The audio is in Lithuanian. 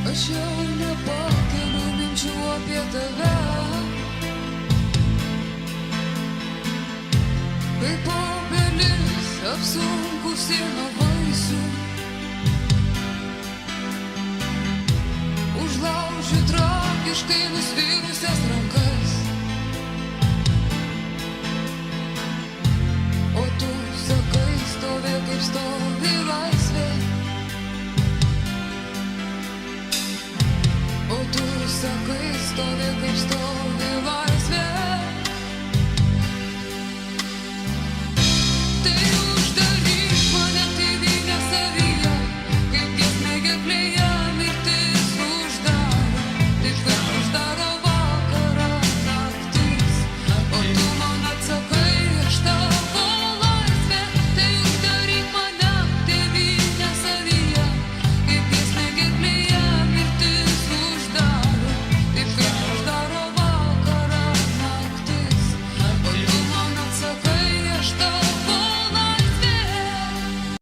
Aš jau nepakeliu minčių apie tave, kaip obelis apsunkusi nuo vaisių. Užlaužiu tragiškai nusvirusias rankas, o tu sakai, stovė kaip stovi laisvė. O tu sakai, stovi kaip stovi